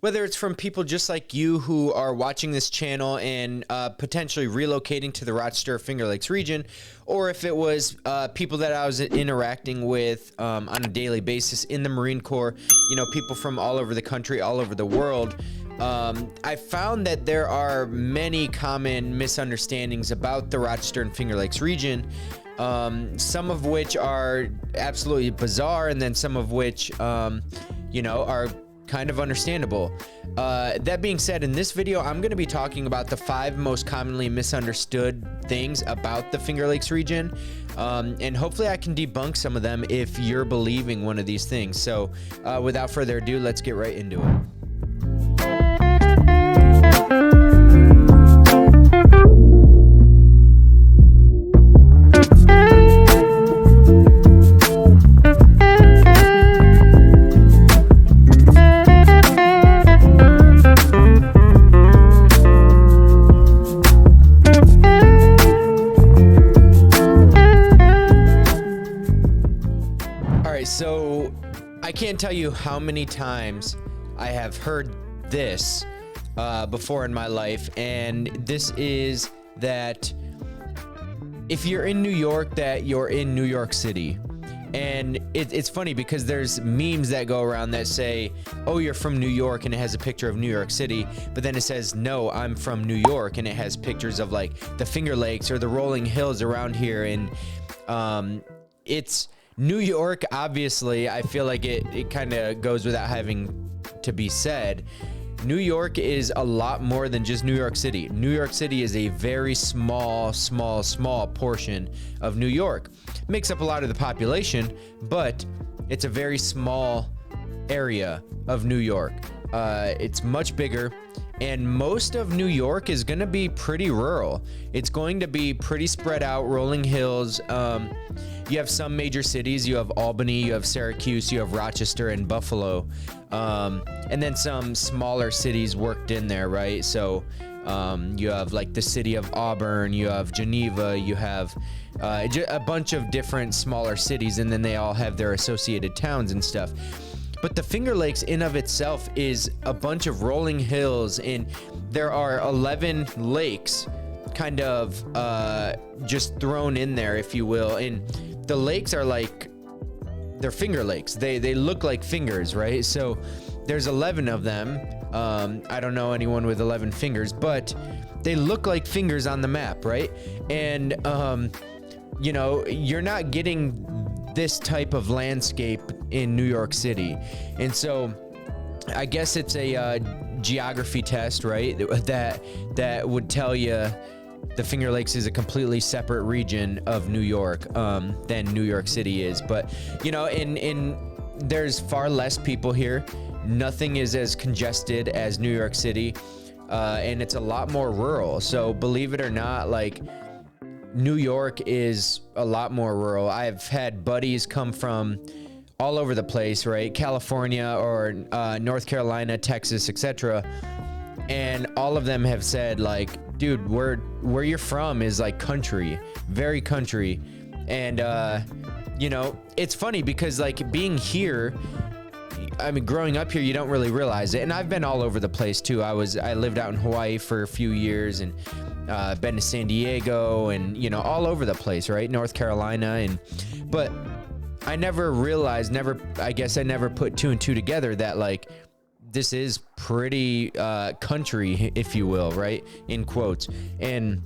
Whether it's from people just like you who are watching this channel and potentially relocating to the Rochester Finger Lakes region, or if it was people that I was interacting with on a daily basis in the Marine Corps, you know, people from all over the country, all over the world, I found that there are many common misunderstandings about the Rochester and Finger Lakes region, some of which are absolutely bizarre, and then some of which, you know, are kind of understandable. That being said, in this video, I'm going to be talking about the 5 most commonly misunderstood things about the Finger Lakes region, and hopefully I can debunk some of them if you're believing one of these things. So without further ado, let's get right into it. So I can't tell you how many times I have heard this before in my life, and this is that if you're in New York, that you're in New York City. And it's funny because there's memes that go around that say, oh, you're from New York, and it has a picture of New York City, but then it says, no, I'm from New York, and it has pictures of like the Finger Lakes or the rolling hills around here. And it's New York, obviously. I feel like it kind of goes without having to be said. New York is a lot more than just New York City. New York City is a very small portion of New York. Makes up a lot of the population, but it's a very small area of New York. It's much bigger, and most of New York is going to be pretty rural. It's going to be pretty spread out, rolling hills. You have some major cities. You have Albany, you have Syracuse, you have Rochester and Buffalo, and then some smaller cities worked in there, right? So you have like the city of Auburn, you have Geneva, you have a bunch of different smaller cities, and then they all have their associated towns and stuff. But the Finger Lakes in of itself is a bunch of rolling hills, and there are 11 lakes kind of just thrown in there, if you will. And the lakes are like, they're finger lakes. They look like fingers, right? So there's 11 of them. I don't know anyone with 11 fingers, but they look like fingers on the map, right? And you know, you're not getting this type of landscape in New York City. And so I guess it's a geography test, right? That would tell you the Finger Lakes is a completely separate region of New York than New York City is. But, you know, there's far less people here. Nothing is as congested as New York City, and it's a lot more rural. So believe it or not, like, New York is a lot more rural. I've had buddies come from all over the place, right? California or North Carolina, Texas, etc. And all of them have said, like, dude, where you're from is like country, very country. And you know, it's funny because like being here, I mean, growing up here, you don't really realize it. And I've been all over the place too. I lived out in Hawaii for a few years, and been to San Diego, and, you know, all over the place, right? North Carolina. But I never realized, I guess I never put 2 and 2 together that like this is pretty country, if you will, right? In quotes. And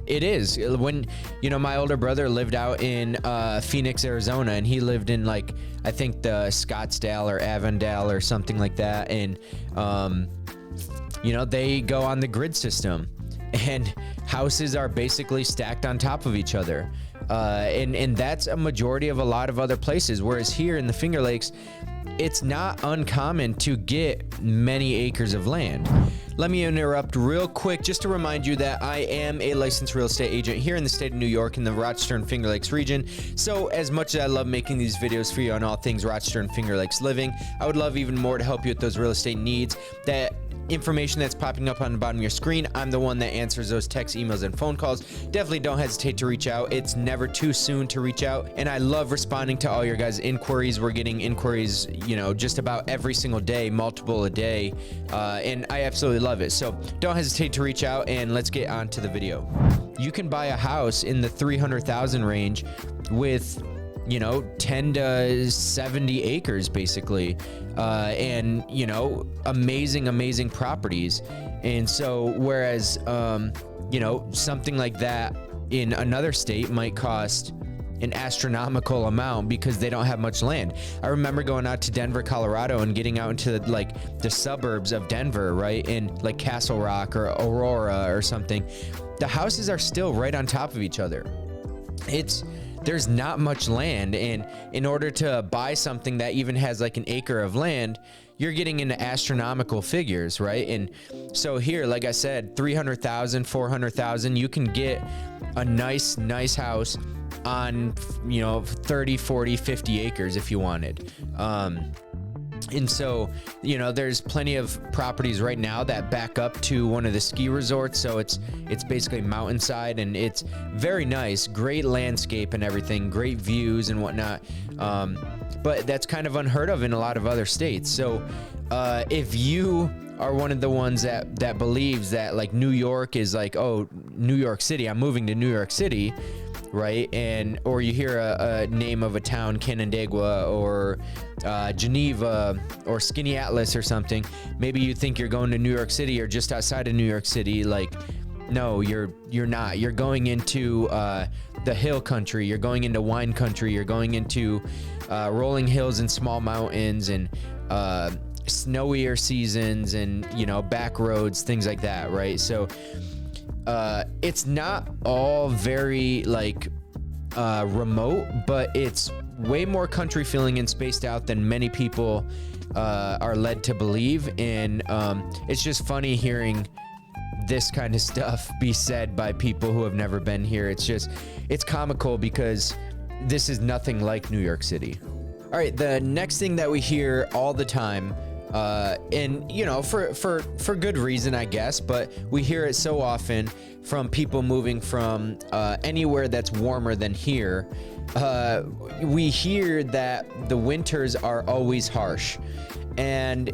it is. When, you know, my older brother lived out in Phoenix, Arizona, and he lived in like, I think the Scottsdale or Avondale or something like that. And you know, they go on the grid system, and houses are basically stacked on top of each other. And that's a majority of a lot of other places. Whereas here in the Finger Lakes, it's not uncommon to get many acres of land. Let me interrupt real quick just to remind you that I am a licensed real estate agent here in the state of New York in the Rochester and Finger Lakes region. So as much as I love making these videos for you on all things Rochester and Finger Lakes living, I would love even more to help you with those real estate needs that information that's popping up on the bottom of your screen. I'm the one that answers those texts, emails, and phone calls. Definitely don't hesitate to reach out. It's never too soon to reach out, and I love responding to all your guys' inquiries. We're getting inquiries, you know, just about every single day, multiple a day, and I absolutely love it. So don't hesitate to reach out, and let's get on to the video. You can buy a house in the 300,000 range with, you know, 10 to 70 acres basically, and, you know, amazing properties. And so whereas, you know, something like that in another state might cost an astronomical amount because they don't have much land. I remember going out to Denver, Colorado, and getting out into like the suburbs of Denver, right? In like Castle Rock or Aurora or something. The houses are still right on top of each other. There's not much land, and in order to buy something that even has like an acre of land, you're getting into astronomical figures, right? And so here, like I said, 300,000, 400,000, you can get a nice house on, you know, 30, 40, 50 acres if you wanted. And so, you know, there's plenty of properties right now that back up to one of the ski resorts. So it's basically mountainside, and it's very nice, great landscape and everything, great views and whatnot. But that's kind of unheard of in a lot of other states. So if you are one of the ones that believes that like New York is like, oh, New York City, I'm moving to New York City, right? And or you hear a name of a town, Canandaigua or Geneva or Skinny Atlas or something, maybe you think you're going to New York City or just outside of New York City. Like, no, you're not. You're going into the hill country. You're going into wine country. You're going into rolling hills and small mountains and snowier seasons and, you know, back roads, things like that, right? So it's not all very like remote, but it's way more country feeling and spaced out than many people are led to believe. And it's just funny hearing this kind of stuff be said by people who have never been here. It's comical because this is nothing like New York City. All right, the next thing that we hear all the time, and you know, for good reason, I guess, but we hear it so often from people moving from anywhere that's warmer than here. We hear that the winters are always harsh. And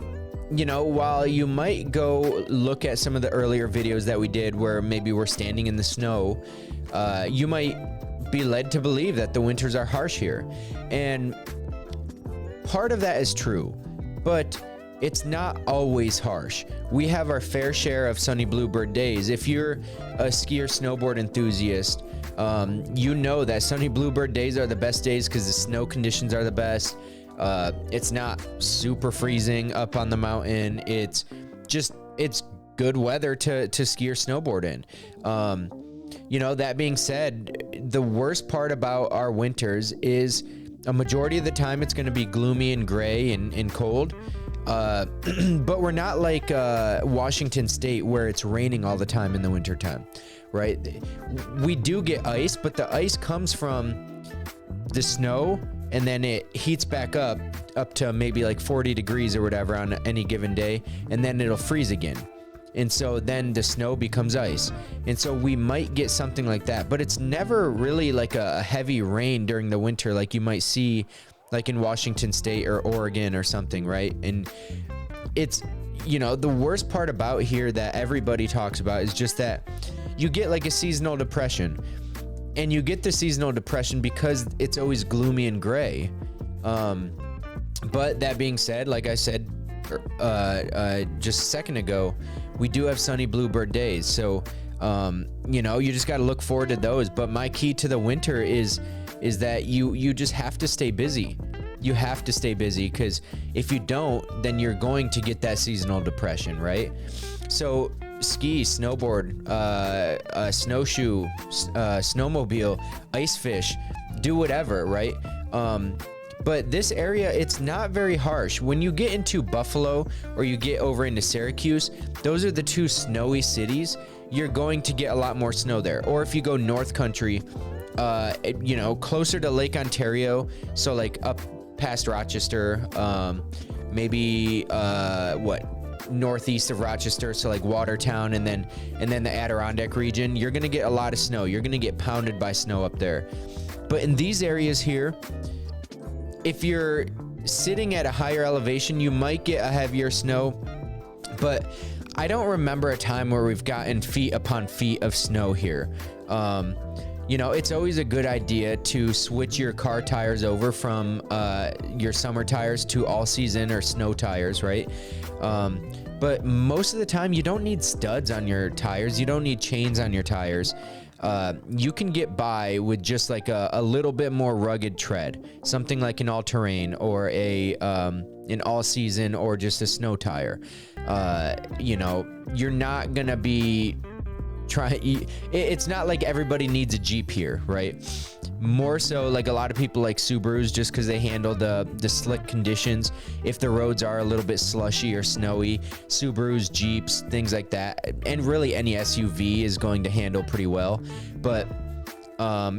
you know, while you might go look at some of the earlier videos that we did where maybe we're standing in the snow, you might be led to believe that the winters are harsh here. And part of that is true, but it's not always harsh. We have our fair share of sunny bluebird days. If you're a ski or snowboard enthusiast, you know that sunny bluebird days are the best days because the snow conditions are the best. It's not super freezing up on the mountain. It's good weather to ski or snowboard in. You know, that being said, the worst part about our winters is a majority of the time it's going to be gloomy and gray and cold. But we're not like Washington State where it's raining all the time in the wintertime, right? We do get ice, but the ice comes from the snow, and then it heats back up to maybe like 40 degrees or whatever on any given day, and then it'll freeze again. And so then the snow becomes ice. And so we might get something like that, but it's never really like a heavy rain during the winter like you might see like in Washington State or Oregon or something, right? And it's, you know, the worst part about here that everybody talks about is just that you get like a seasonal depression. And you get the seasonal depression because it's always gloomy and gray. But that being said, like I said just a second ago, we do have sunny bluebird days. So, you know, you just got to look forward to those. But my key to the winter is that you just have to stay busy. You have to stay busy, because if you don't, then you're going to get that seasonal depression, right? So ski, snowboard, snowshoe, snowmobile, ice fish, do whatever, right? But this area, it's not very harsh. When you get into Buffalo or you get over into Syracuse, those are the two snowy cities. You're going to get a lot more snow there. Or if you go North Country, you know, closer to Lake Ontario, so like up past Rochester, maybe northeast of Rochester, so like Watertown, and then the Adirondack region, you're gonna get a lot of snow. You're gonna get pounded by snow up there. But in these areas here, if you're sitting at a higher elevation, you might get a heavier snow. But I don't remember a time where we've gotten feet upon feet of snow here. You know, it's always a good idea to switch your car tires over from your summer tires to all season or snow tires, right? But most of the time, you don't need studs on your tires. You don't need chains on your tires. You can get by with just like a little bit more rugged tread, something like an all-terrain or an all-season or just a snow tire. You know, you're not gonna be it's not like everybody needs a Jeep here, right? More so, like a lot of people like Subarus just because they handle the slick conditions. If the roads are a little bit slushy or snowy, Subarus, Jeeps, things like that, and really any SUV is going to handle pretty well. But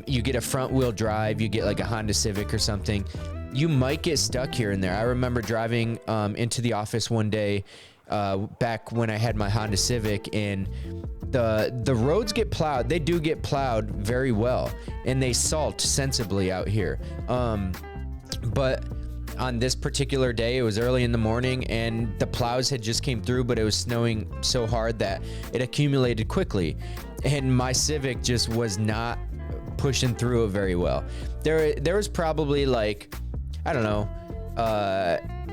you get a front wheel drive, you get like a Honda Civic or something, you might get stuck here and there. I remember driving into the office one day back when I had my Honda Civic, and the roads get plowed. They do get plowed very well, and they salt sensibly out here. But on this particular day, it was early in the morning, and the plows had just came through, but it was snowing so hard that it accumulated quickly, and my Civic just was not pushing through it very well. There was probably like, I don't know,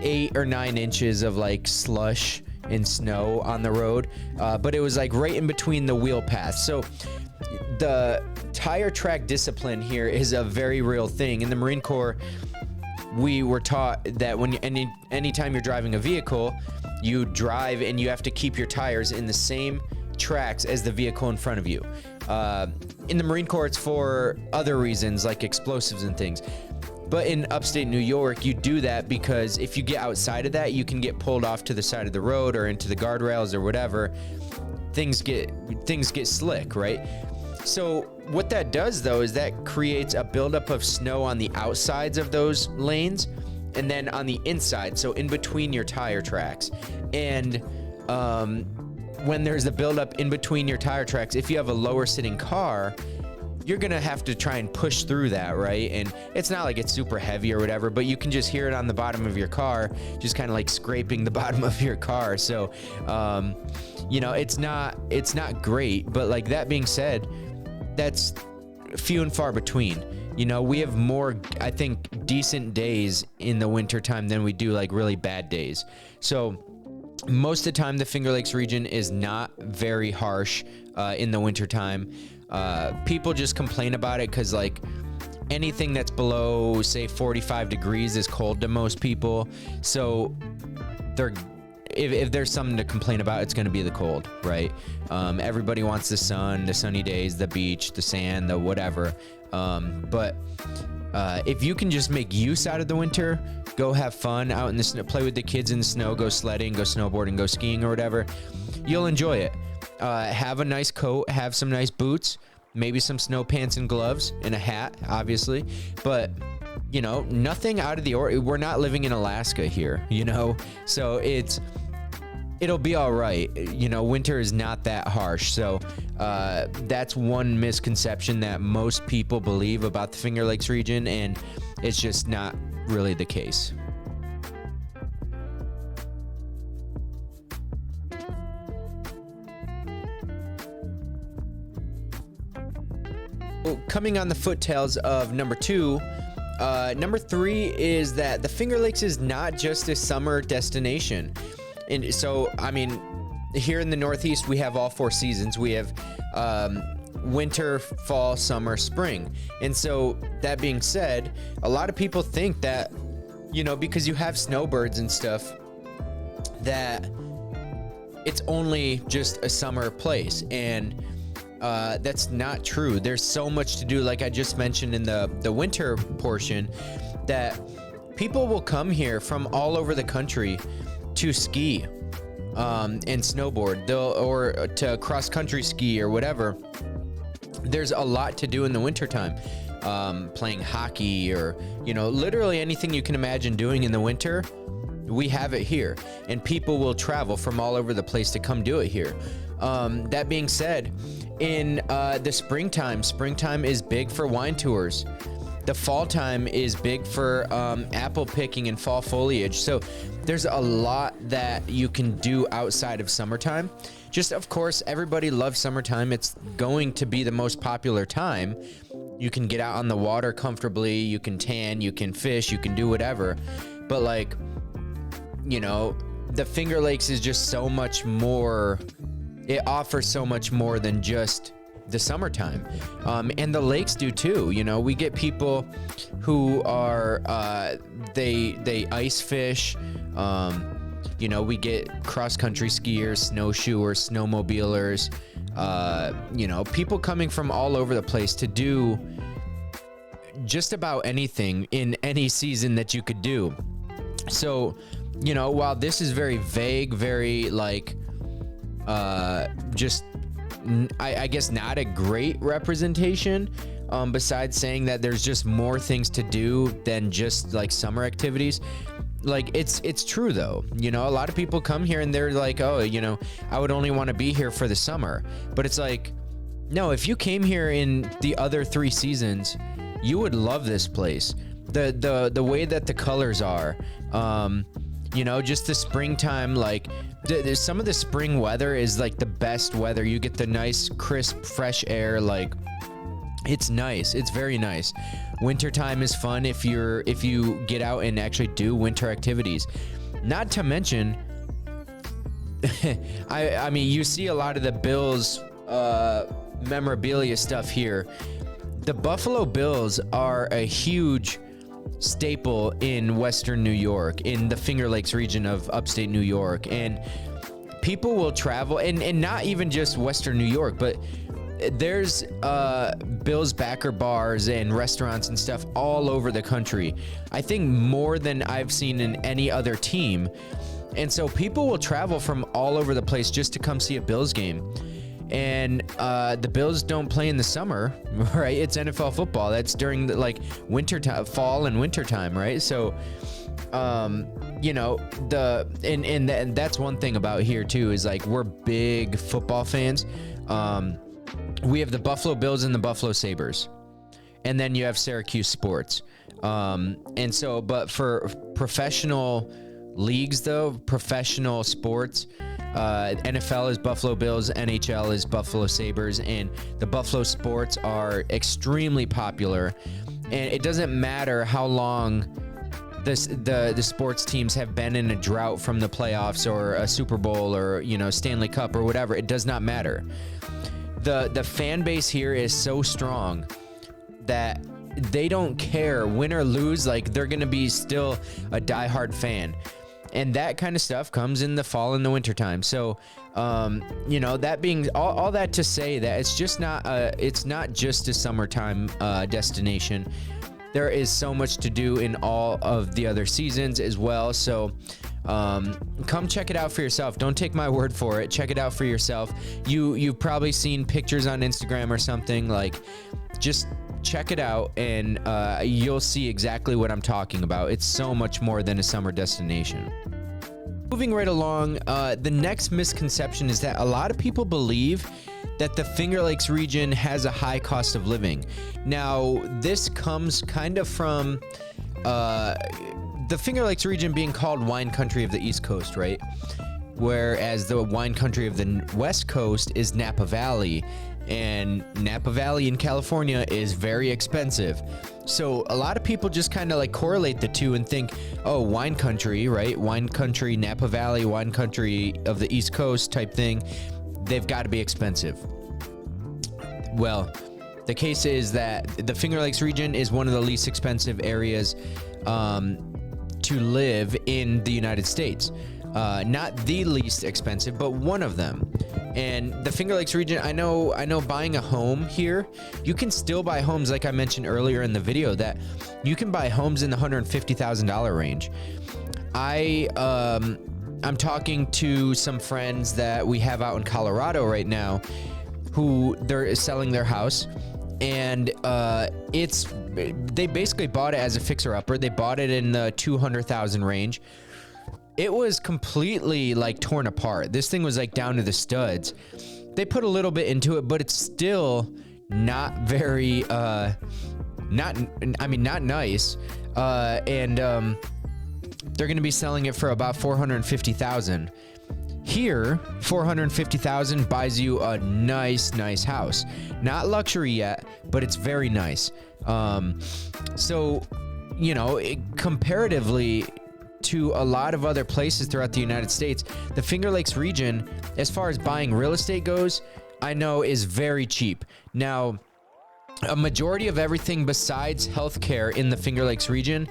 8 or 9 inches of like slush and snow on the road, but it was like right in between the wheel paths. So the tire track discipline here is a very real thing. In the Marine Corps, we were taught that when anytime you're driving a vehicle, you drive and you have to keep your tires in the same tracks as the vehicle in front of you. In the Marine Corps, it's for other reasons like explosives and things. But in upstate New York, you do that because if you get outside of that, you can get pulled off to the side of the road or into the guardrails or whatever. Things get slick, right? So what that does, though, is that creates a buildup of snow on the outsides of those lanes and then on the inside, so in between your tire tracks. And when there's a buildup in between your tire tracks, if you have a lower sitting car, you're gonna have to try and push through that, right? And it's not like it's super heavy or whatever, but you can just hear it on the bottom of your car, just kind of like scraping the bottom of your car. So, you know, it's not great, but like that being said, that's few and far between. You know, we have more, I think, decent days in the wintertime than we do like really bad days. So most of the time, the Finger Lakes region is not very harsh in the wintertime. People just complain about it because like anything that's below say 45 degrees is cold to most people. So if there's something to complain about, it's going to be the cold, right? Everybody wants the sun, the sunny days, the beach, the sand, the whatever. But if you can just make use out of the winter, go have fun out in the snow, play with the kids in the snow, go sledding, go snowboarding, go skiing or whatever, you'll enjoy it. Have a nice coat, have some nice boots, maybe some snow pants and gloves and a hat, obviously, but you know, nothing out of the ordinary. We're not living in Alaska here, you know, so it'll be all right. You know, winter is not that harsh. So that's one misconception that most people believe about the Finger Lakes region, and it's just not really the case. Coming on the foottails of number 2, number 3 is that the Finger Lakes is not just a summer destination. And so, I mean, here in the Northeast, we have all 4 seasons. We have winter, fall, summer, spring. And so that being said, a lot of people think that, you know, because you have snowbirds and stuff, that it's only just a summer place. And that's not true. There's so much to do, like I just mentioned in the winter portion, that people will come here from all over the country to ski and snowboard, or to cross country ski or whatever. There's a lot to do in the wintertime. Playing hockey, or, you know, literally anything you can imagine doing in the winter, We have it here, and people will travel from all over the place to come do it here. That being said, in the springtime is big for wine tours. The fall time is big for apple picking and fall foliage. So there's a lot that you can do outside of summertime. Just, of course, everybody loves summertime. It's going to be the most popular time. You can get out on the water comfortably. You can tan, you can fish, you can do whatever. But like, you know, the Finger Lakes is just so much more. It offers so much more than just the summertime. And the lakes do too. You know, we get people who are, they ice fish. You know, we get cross-country skiers, snowshoers, snowmobilers, you know, people coming from all over the place to do just about anything in any season that you could do. So, you know, while this is very vague, very like, just, I guess not a great representation, besides saying that there's just more things to do than just like summer activities. Like it's true though. You know, a lot of people come here and they're like, oh, you know, I would only want to be here for the summer. But it's like, no, if you came here in the other 3 seasons, you would love this place. The way that the colors are, you know, just the springtime, like there's some of the spring weather is like the best weather. You get the nice, crisp, fresh air. Like it's nice. It's very nice. Wintertime is fun if you get out and actually do winter activities. Not to mention, I mean, you see a lot of the Bills memorabilia stuff here. The Buffalo Bills are a huge staple in Western New York, in the Finger Lakes region of upstate New York, and people will travel, and not even just Western New York, but there's Bills backer bars and restaurants and stuff all over the country. I think more than I've seen in any other team. And so people will travel from all over the place just to come see a Bills game. And the Bills don't play in the summer, right? It's NFL football. That's during the like winter time, fall and winter time, right? So, you know, and that's one thing about here too, is like we're big football fans. We have the Buffalo Bills and the Buffalo Sabres, and then you have Syracuse sports. And so, but for professional leagues though, professional sports, NFL is Buffalo Bills, NHL is Buffalo Sabres, and the Buffalo sports are extremely popular. And it doesn't matter how long the sports teams have been in a drought from the playoffs or a Super Bowl or, you know, Stanley Cup or whatever. It does not matter. The fan base here is so strong that they don't care win or lose. Like they're gonna be still a diehard fan. And that kind of stuff comes in the fall and the winter time. So, you know, that being all that to say that it's not just a summertime destination. There is so much to do in all of the other seasons as well. So, come check it out for yourself. Don't take my word for it. Check it out for yourself. You've probably seen pictures on Instagram or something. Like, just check it out and you'll see exactly what I'm talking about. It's so much more than a summer destination. Moving right along, the next misconception is that a lot of people believe that the Finger Lakes region has a high cost of living. Now, this comes kind of from the Finger Lakes region being called wine country of the East Coast, right? Whereas the wine country of the West Coast is Napa Valley. And Napa Valley in California is very expensive. So a lot of people just kind of like correlate the two and think, oh, wine country, right? Wine country, Napa Valley, wine country of the East Coast type thing. They've got to be expensive. Well, the case is that the Finger Lakes region is one of the least expensive areas to live in the United States. Not the least expensive, but one of them. And the Finger Lakes region, I know buying a home here, you can still buy homes, like I mentioned earlier in the video, that you can buy homes in the $150,000 range. I'm talking to some friends that we have out in Colorado right now who they're selling their house, and they basically bought it as a fixer-upper. They bought it in the $200,000 range. it was completely like torn apart. This thing was like down to the studs. They put a little bit into it, but it's still not very, not nice. And they're going to be selling it for about $450,000. Here, $450,000 buys you a nice house. Not luxury yet, but it's very nice. So, you know, comparatively to a lot of other places throughout the United States, the Finger Lakes region, as far as buying real estate goes, I know is very cheap. Now, a majority of everything besides healthcare in the Finger Lakes region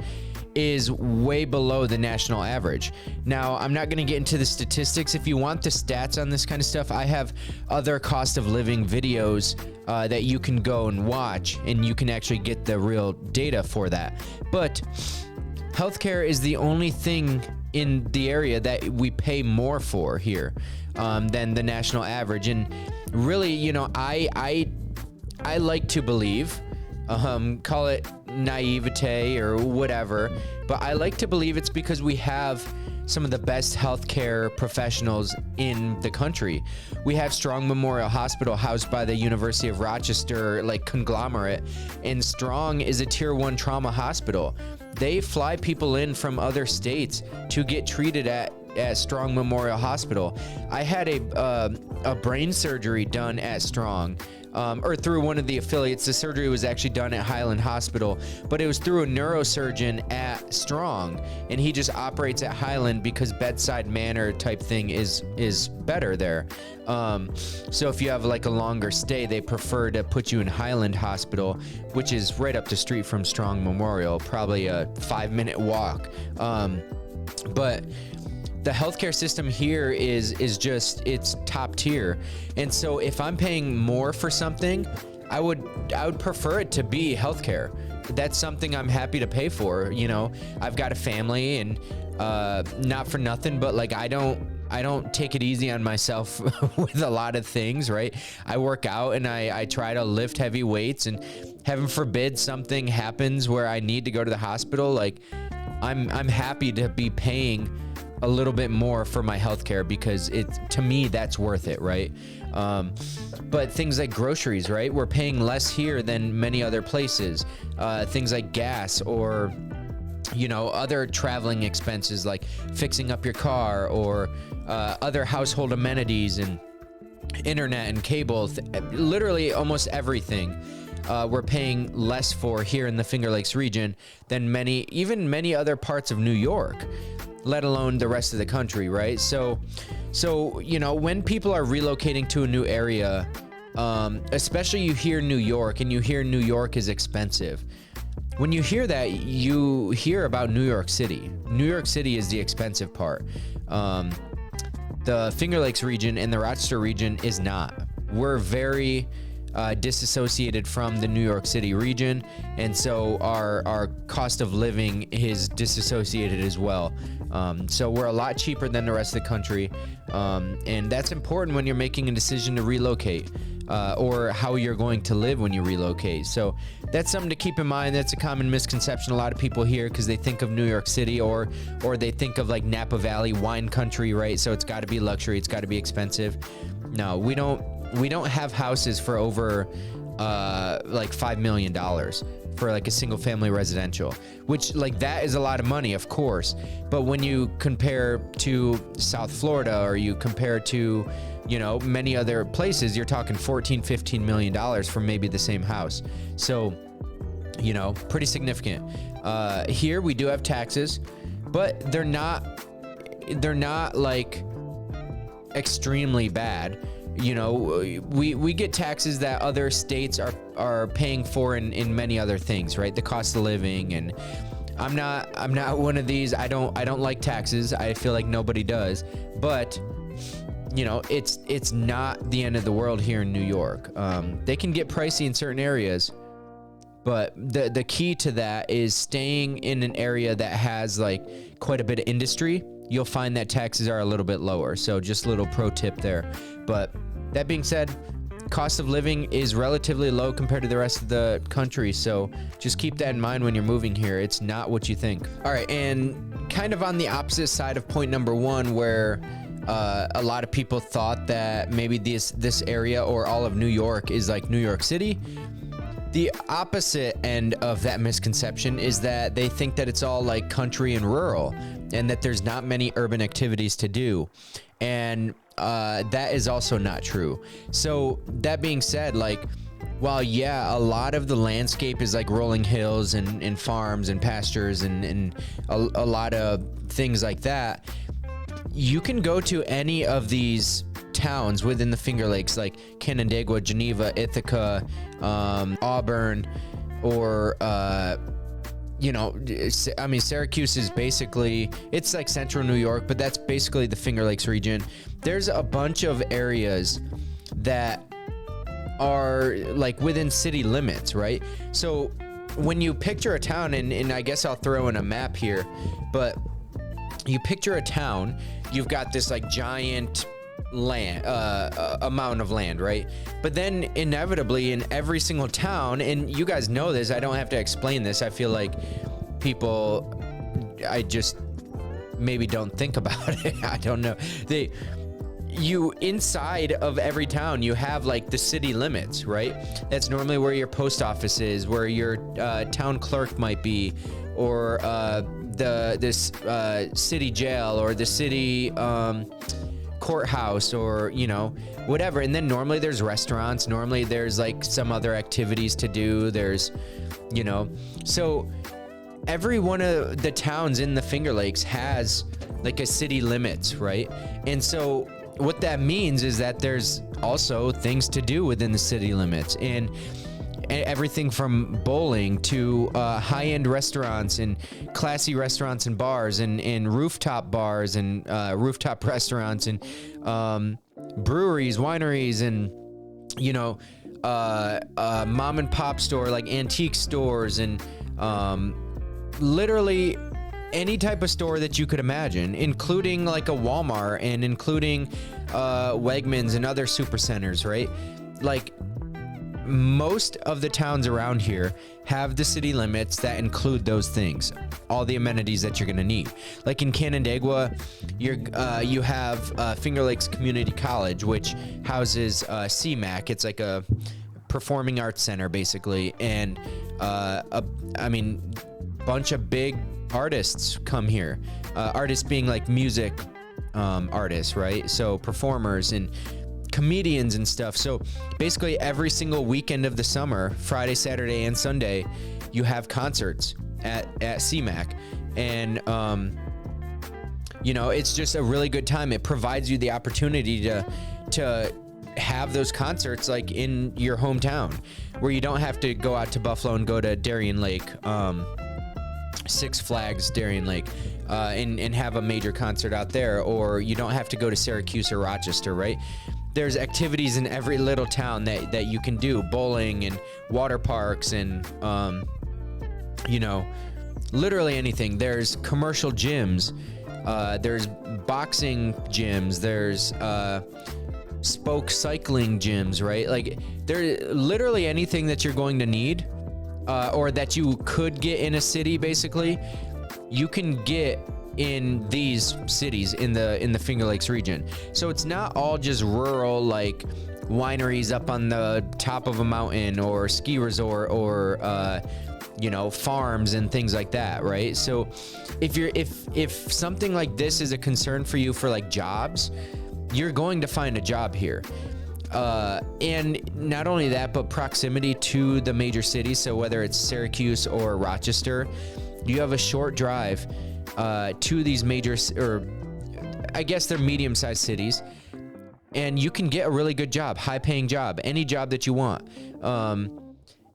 is way below the national average. Now, I'm not going to get into the statistics. If you want the stats on this kind of stuff, I have other cost of living videos that you can go and watch, and you can actually get the real data for that. But healthcare is the only thing in the area that we pay more for here than the national average. And really, you know, I like to believe, call it naivete or whatever, but I like to believe it's because we have some of the best healthcare professionals in the country. We have Strong Memorial Hospital, housed by the University of Rochester, like conglomerate, and Strong is a tier 1 trauma hospital. They fly people in from other states to get treated at Strong Memorial Hospital. I had a brain surgery done at Strong, or through one of the affiliates. The surgery was actually done at Highland Hospital, but it was through a neurosurgeon at Strong, and he just operates at Highland because bedside manner type thing is better there. So if you have like a longer stay, they prefer to put you in Highland Hospital, which is right up the street from Strong Memorial, probably a 5-minute walk. But the healthcare system here is just, it's top tier. And so if I'm paying more for something, I would prefer it to be healthcare. That's something I'm happy to pay for. You know, I've got a family, and not for nothing, but like I don't take it easy on myself with a lot of things, right? I work out and I try to lift heavy weights, and heaven forbid something happens where I need to go to the hospital. Like I'm happy to be paying a little bit more for my healthcare because to me, that's worth it, right? But things like groceries, right? We're paying less here than many other places. Things like gas, or you know, other traveling expenses like fixing up your car, or other household amenities and internet and cable, literally almost everything. We're paying less for here in the Finger Lakes region than many other parts of New York, let alone the rest of the country, right? So, you know, when people are relocating to a new area, especially you hear New York, and you hear New York is expensive. When you hear that, you hear about New York City. New York City is the expensive part. The Finger Lakes region and the Rochester region is not. We're very disassociated from the New York City region, and so our cost of living is disassociated as well. So we're a lot cheaper than the rest of the country, and that's important when you're making a decision to relocate, or how you're going to live when you relocate. So that's something to keep in mind. That's a common misconception a lot of people hear, because they think of New York City, or they think of like Napa Valley, wine country, right? So it's got to be luxury, it's got to be expensive. No, we don't have houses for over like $5 million for like a single family residential, which like that is a lot of money, of course. But when you compare to South Florida, or you compare to, you know, many other places, you're talking $14-15 million for maybe the same house. So, you know, pretty significant. Here we do have taxes, but they're not like extremely bad. You know, we get taxes that other states are paying for in many other things, right? The cost of living. And I'm not one of these. I don't like taxes. I feel like nobody does. But you know, it's not the end of the world here in New York. They can get pricey in certain areas, but the key to that is staying in an area that has like quite a bit of industry. You'll find that taxes are a little bit lower. So just a little pro tip there. But that being said, cost of living is relatively low compared to the rest of the country. So just keep that in mind when you're moving here. It's not what you think. All right. And kind of on the opposite side of point number one, where a lot of people thought that maybe this area or all of New York is like New York City. The opposite end of that misconception is that they think that it's all like country and rural and that there's not many urban activities to do. And that is also not true. So that being said, like, while yeah, a lot of the landscape is like rolling hills and farms and pastures and a lot of things like that, you can go to any of these towns within the Finger Lakes, like Canandaigua, Geneva, Ithaca, Auburn, or I mean, Syracuse is basically, it's like central New York, but that's basically the Finger Lakes region. There's a bunch of areas that are like within city limits, right? So when you picture a town, and I guess I'll throw in a map here, but you picture a town, you've got this like giant land, amount of land, right? But then inevitably in every single town, and you guys know this, I don't have to explain this, I feel like people, I just maybe don't think about it. I don't know. You inside of every town, you have like the city limits, right? That's normally where your post office is, where your town clerk might be, or this city jail, or the city courthouse, or whatever. And then normally there's restaurants, normally there's like some other activities to do, there's so every one of the towns in the Finger Lakes has like a city limits, right? And so what that means is that there's also things to do within the city limits, and everything from bowling to high-end restaurants and classy restaurants and bars and rooftop bars and rooftop restaurants and breweries, wineries, and mom and pop store, like antique stores, and literally any type of store that you could imagine, including like a Walmart and including Wegmans and other super centers, right? Like, most of the towns around here have the city limits that include those things, all the amenities that you're going to need. Like in Canandaigua, you have Finger Lakes Community College, which houses CMAC. It's like a performing arts center, basically, and bunch of big artists come here. Artists being like music artists, right? So performers and comedians and stuff. So basically every single weekend of the summer, Friday, Saturday, and Sunday, you have concerts at CMAC. And it's just a really good time. It provides you the opportunity to have those concerts like in your hometown, where you don't have to go out to Buffalo and go to Darien Lake, Six Flags Darien Lake, and have a major concert out there, or you don't have to go to Syracuse or Rochester, right? There's activities in every little town that you can do, bowling and water parks and literally anything. There's commercial gyms, there's boxing gyms, there's spoke cycling gyms, right? Like, there's literally anything that you're going to need, or that you could get in a city, basically, you can get in these cities in the Finger Lakes region. So it's not all just rural, like wineries up on the top of a mountain, or ski resort, or farms and things like that, right? So if something like this is a concern for you for like jobs, you're going to find a job here. And not only that, but proximity to the major cities. So whether it's Syracuse or Rochester, you have a short drive to these major, or I guess they're medium-sized cities, and you can get a really good job, high-paying job, any job that you want.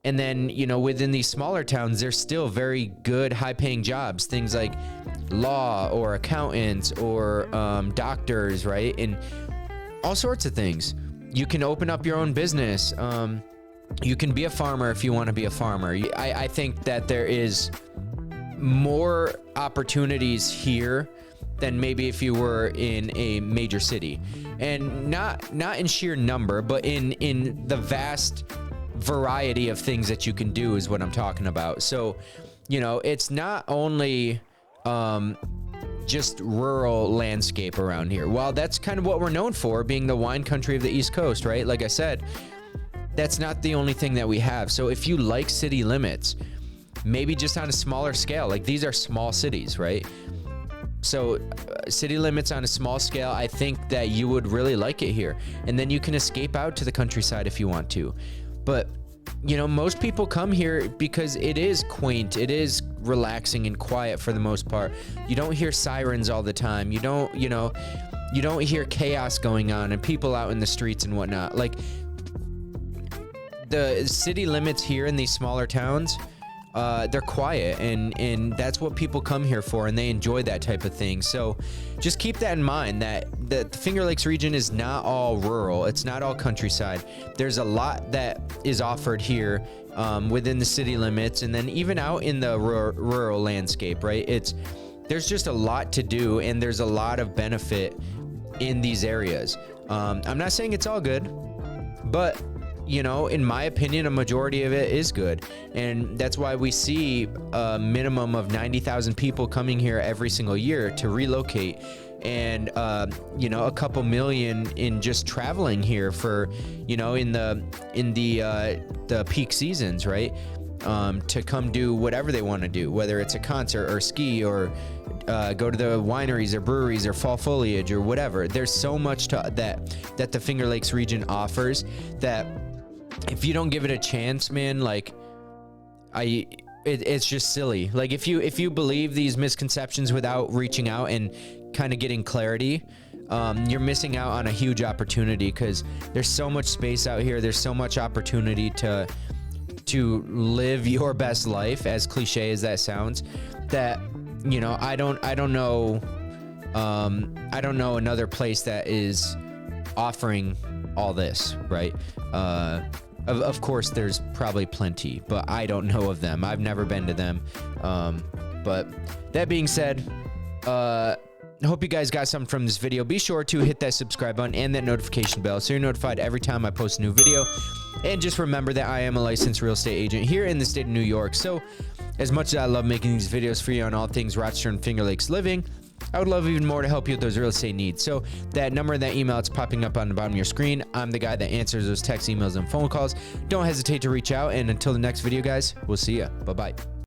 And then, within these smaller towns, there's still very good high-paying jobs, things like law or accountants or doctors, right? And all sorts of things. You can open up your own business. You can be a farmer if you want to be a farmer. I think that there is more opportunities here than maybe if you were in a major city, and not in sheer number, but in the vast variety of things that you can do is what I'm talking about. So, you know, it's not only just rural landscape around here. While that's kind of what we're known for, being the wine country of the East Coast, right? Like I said, that's not the only thing that we have. So if you like city limits, maybe just on a smaller scale, like these are small cities, right? So city limits on a small scale, I think that you would really like it here. And then you can escape out to the countryside if you want to. But, you know, most people come here because it is quaint, it is relaxing and quiet for the most part. You don't hear sirens all the time. You don't hear chaos going on and people out in the streets and whatnot. Like, the city limits here in these smaller towns, they're quiet, and that's what people come here for, and they enjoy that type of thing. So just keep that in mind, that the Finger Lakes region is not all rural. It's not all countryside. There's a lot that is offered here within the city limits, and then even out in the rural landscape, right? There's just a lot to do, and there's a lot of benefit in these areas. I'm not saying it's all good, but you know, in my opinion, a majority of it is good. And that's why we see a minimum of 90,000 people coming here every single year to relocate. And, you know, a couple million in just traveling here for, you know, in the peak seasons, right? To come do whatever they want to do, whether it's a concert or ski or go to the wineries or breweries or fall foliage or whatever. There's so much that the Finger Lakes region offers that if you don't give it a chance, man, like it's just silly. Like if you believe these misconceptions without reaching out and kind of getting clarity, you're missing out on a huge opportunity, because there's so much space out here. There's so much opportunity to live your best life, as cliche as that sounds, that, you know, I don't know another place that is offering all this, right? Of course, there's probably plenty, but I don't know of them. I've never been to them. But that being said, I hope you guys got something from this video. Be sure to hit that subscribe button and that notification bell so you're notified every time I post a new video. And just remember that I am a licensed real estate agent here in the state of New York. So as much as I love making these videos for you on all things Rochester and Finger Lakes living, I would love even more to help you with those real estate needs. So that number and that email, it's popping up on the bottom of your screen. I'm the guy that answers those text, emails, and phone calls. Don't hesitate to reach out. And until the next video, guys, we'll see ya. Bye-bye.